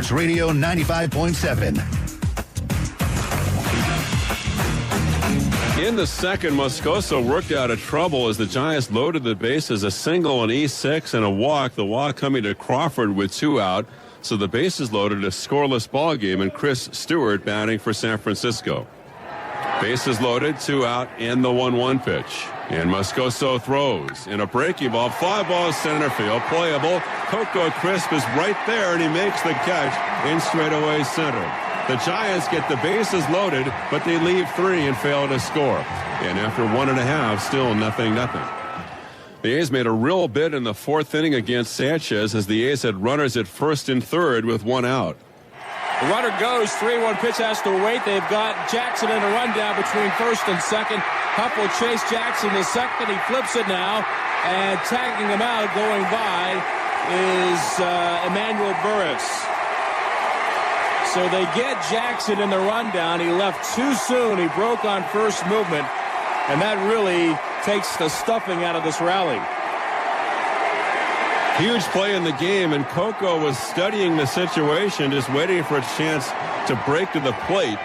Sports Radio 95.7. In the second, Moscoso worked out of trouble as the Giants loaded the bases, a single, an E6, and a walk. The walk coming to Crawford with 2 out. So the bases loaded, a scoreless ball game, and Chris Stewart batting for San Francisco. Bases loaded, 2 out, and the 1-1 pitch. And Moscoso throws in a breaking ball, fly ball center field, playable. Coco Crisp is right there, and he makes the catch in straightaway center. The Giants get the bases loaded, but they leave 3 and fail to score. And after 1.5, still 0-0. The A's made a real bid in the 4th inning against Sanchez as the A's had runners at first and third with 1 out. The runner goes, 3-1 pitch has to wait. They've got Jackson in a rundown between first and second. Huff will chase Jackson to second. He flips it now, and tagging him out going by is Emmanuel Burris. So they get Jackson in the rundown. He left too soon. He broke on first movement, and that really takes the stuffing out of this rally. Huge play in the game, and Coco was studying the situation, just waiting for a chance to break to the plate,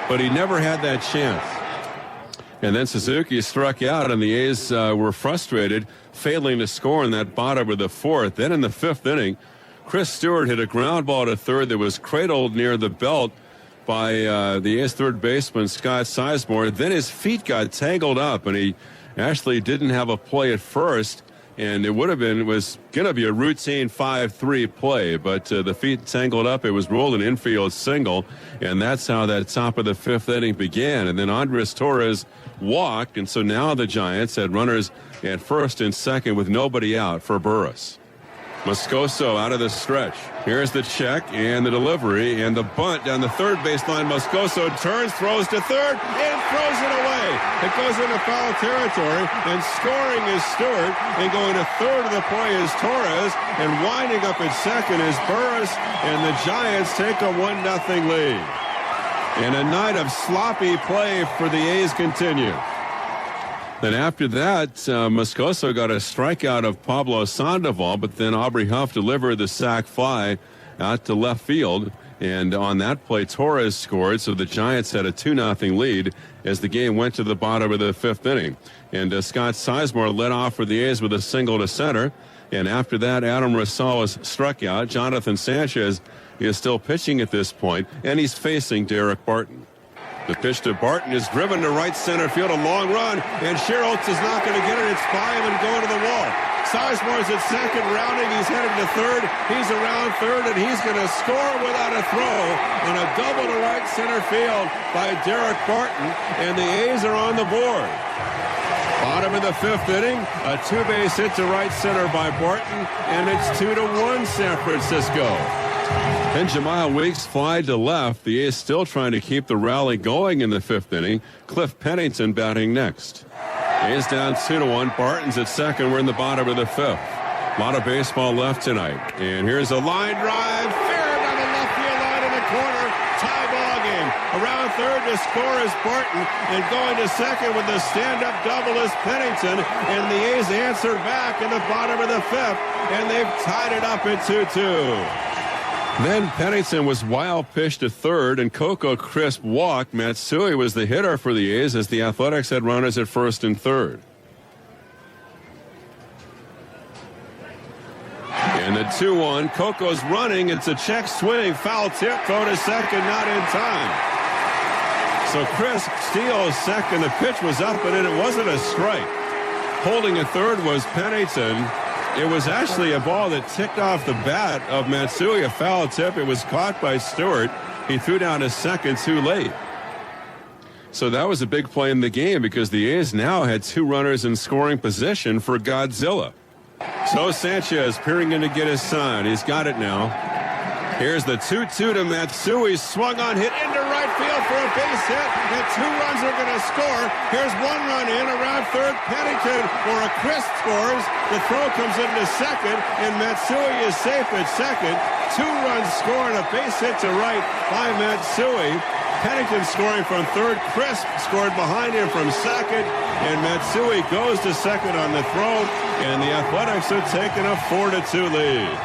but he never had that chance. And then Suzuki struck out, and the A's were frustrated, failing to score in that bottom of the 4th. Then in the 5th inning, Chris Stewart hit a ground ball to third that was cradled near the belt by the A's third baseman, Scott Sizemore. Then his feet got tangled up, and he actually didn't have a play at first, and it was going to be a routine 5-3 play, but the feet tangled up. It was ruled an infield single, and that's how that top of the 5th inning began. And then Andres Torres walked, and so now the Giants had runners at first and second with nobody out for Burris. Moscoso out of the stretch. Here's the check and the delivery and the bunt down the third baseline. Moscoso turns, throws to third, and throws it away. It goes into foul territory, and scoring is Stewart, and going to third of the play is Torres, and winding up at second is Burris, and the Giants take a 1-0 lead. And a night of sloppy play for the A's continue. Then after that, Moscoso got a strikeout of Pablo Sandoval, but then Aubrey Huff delivered the sac fly out to left field. And on that play, Torres scored, so the Giants had a 2-0 lead as the game went to the bottom of the 5th inning. And Scott Sizemore led off for the A's with a single to center. And after that, Adam Rosales struck out. Jonathan Sanchez is still pitching at this point, and he's facing Derek Barton. The pitch to Barton is driven to right center field, a long run, and Scherholtz is not going to get it. It's by him and going to the wall. Sizemore's at second, rounding. He's headed to third. He's around third, and he's going to score without a throw on a double to right center field by Derek Barton, and the A's are on the board. Bottom of the 5th inning, a 2-base hit to right center by Barton, and it's 2-1 San Francisco. Then Jemiah Weeks flied to left. The A's still trying to keep the rally going in the 5th inning. Cliff Pennington batting next. A's down 2-1. Barton's at second. We're in the bottom of the 5th. A lot of baseball left tonight. And here's a line drive. Fair down the left field line in the corner. Tie ball game. Around third to score is Barton. And going to second with the stand-up double is Pennington. And the A's answer back in the bottom of the 5th. And they've tied it up at 2-2. Then Pennington was wild pitch to third, and Coco Crisp walked. Matsui was the hitter for the A's as the Athletics had runners at first and third. And the 2-1, Coco's running. It's a check swing, foul tip, throw to second, not in time. So Crisp steals second. The pitch was up, but it wasn't a strike. Holding at third was Pennington. It was actually a ball that ticked off the bat of Matsui, a foul tip. It was caught by Stewart. He threw down to second too late. So that was a big play in the game because the A's now had 2 runners in scoring position for Godzilla. So Sanchez peering in to get his sign. He's got it now. Here's the 2-2 to Matsui. Swung on, hit into right field for a base hit. And 2 runs are going to score. Here's 1 run in around third. Pennington or a Crisp scores. The throw comes into second, and Matsui is safe at second. 2 runs score and a base hit to right by Matsui. Pennington scoring from third. Crisp scored behind him from second. And Matsui goes to second on the throw. And the Athletics are taking a 4-2 lead.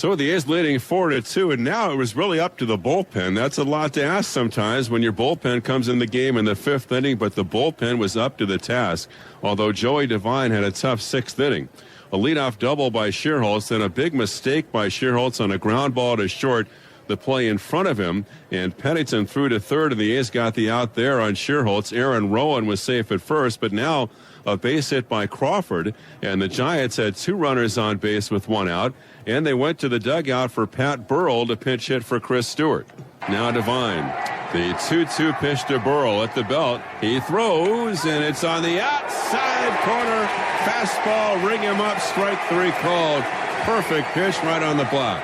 So the A's leading 4-2, and now it was really up to the bullpen. That's a lot to ask sometimes when your bullpen comes in the game in the 5th inning, but the bullpen was up to the task, although Joey Devine had a tough 6th inning. A leadoff double by Shearholtz, then a big mistake by Shearholtz on a ground ball to short, the play in front of him, and Pennington threw to third, and the A's got the out there on Shearholtz. Aaron Rowan was safe at first, but now a base hit by Crawford, and the Giants had 2 runners on base with 1 out, and they went to the dugout for Pat Burrell to pinch hit for Chris Stewart. Now Devine. The 2-2 pitch to Burrell at the belt. He throws, and it's on the outside corner. Fastball, ring him up, strike 3 called. Perfect pitch right on the block.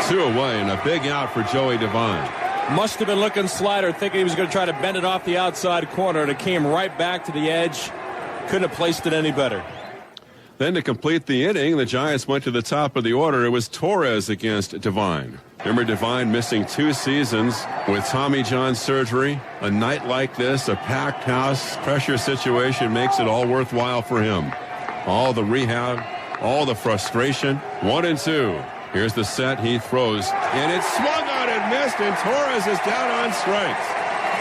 2 away, and a big out for Joey Devine. Must have been looking slider, thinking he was going to try to bend it off the outside corner, and it came right back to the edge. Couldn't have placed it any better. Then to complete the inning, the Giants went to the top of the order. It was Torres against Devine. Remember Devine missing 2 seasons with Tommy John surgery. A night like this, a packed house, pressure situation makes it all worthwhile for him. All the rehab, all the frustration. 1-2. Here's the set. He throws, and it swung on and missed, and Torres is down on strikes.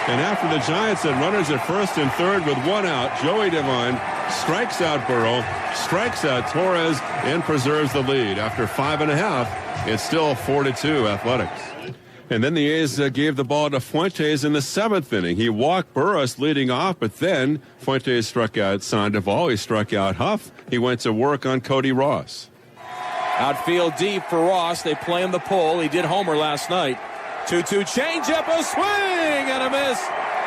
And after the Giants had runners at first and third with 1 out, Joey Devine strikes out Burrell, strikes out Torres, and preserves the lead. After 5.5, it's still 4-2 Athletics. And then the A's gave the ball to Fuentes in the 7th inning. He walked Burris leading off, but then Fuentes struck out Sandoval. He struck out Huff. He went to work on Cody Ross. Outfield deep for Ross. They play him the pull. He did homer last night. 2-2 changeup, a swing and a miss.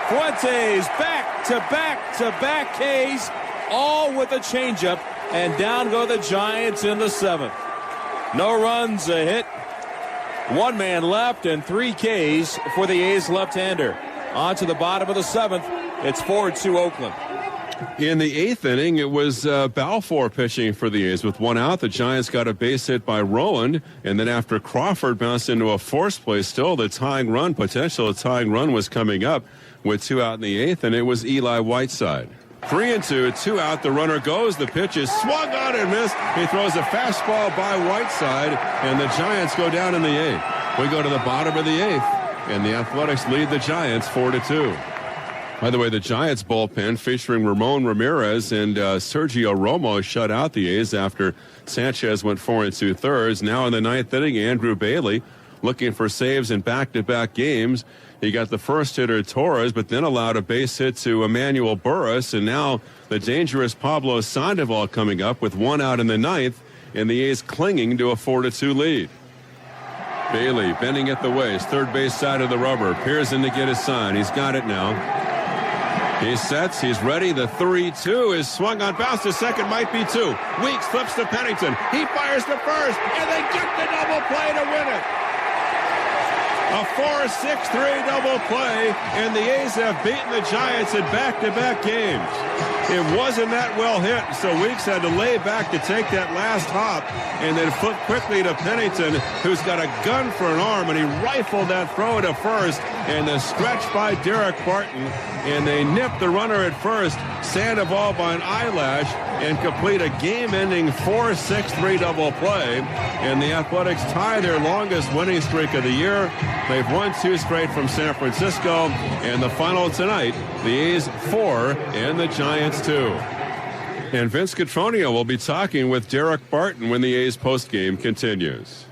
Fuentes back-to-back Ks, all with a changeup, and down go the Giants in the 7th. No runs, a hit, 1 man left, and 3 Ks for the A's left-hander. On to the bottom of the 7th. It's 4-2 Oakland. In the 8th inning, it was Balfour pitching for the A's with 1 out. The Giants got a base hit by Rowan, and then after Crawford bounced into a forced play, still the potential tying run was coming up with 2 out in the 8th, and it was Eli Whiteside. 3-2, 2 out, the runner goes, the pitch is swung on and missed. He throws a fastball by Whiteside, and the Giants go down in the 8th. We go to the bottom of the 8th, and the Athletics lead the Giants 4-2. By the way, the Giants bullpen featuring Ramon Ramirez and Sergio Romo shut out the A's after Sanchez went 4 2/3. Now in the 9th inning, Andrew Bailey looking for saves in back-to-back games. He got the first hitter Torres, but then allowed a base hit to Emmanuel Burris, and now the dangerous Pablo Sandoval coming up with 1 out in the 9th, and the A's clinging to a 4-2 lead. Bailey bending at the waist, third base side of the rubber. Pearson to get his sign. He's got it now. He sets, he's ready. The 3-2 is swung on, bounce to second, might be 2. Weeks flips to Pennington. He fires to first, and they get the double play to win it. A 4-6-3 double play, and the A's have beaten the Giants in back-to-back games. It wasn't that well hit, so Weeks had to lay back to take that last hop and then flip quickly to Pennington, who's got a gun for an arm, and he rifled that throw to first, and the stretch by Derek Barton, and they nip the runner at first, Sandoval by an eyelash, and complete a game-ending 4-6-3 double play, and the Athletics tie their longest winning streak of the year. They've won 2 straight from San Francisco, and the final tonight, the A's 4 and the Giants 2. And Vince Cotroneo will be talking with Derek Barton when the A's postgame continues.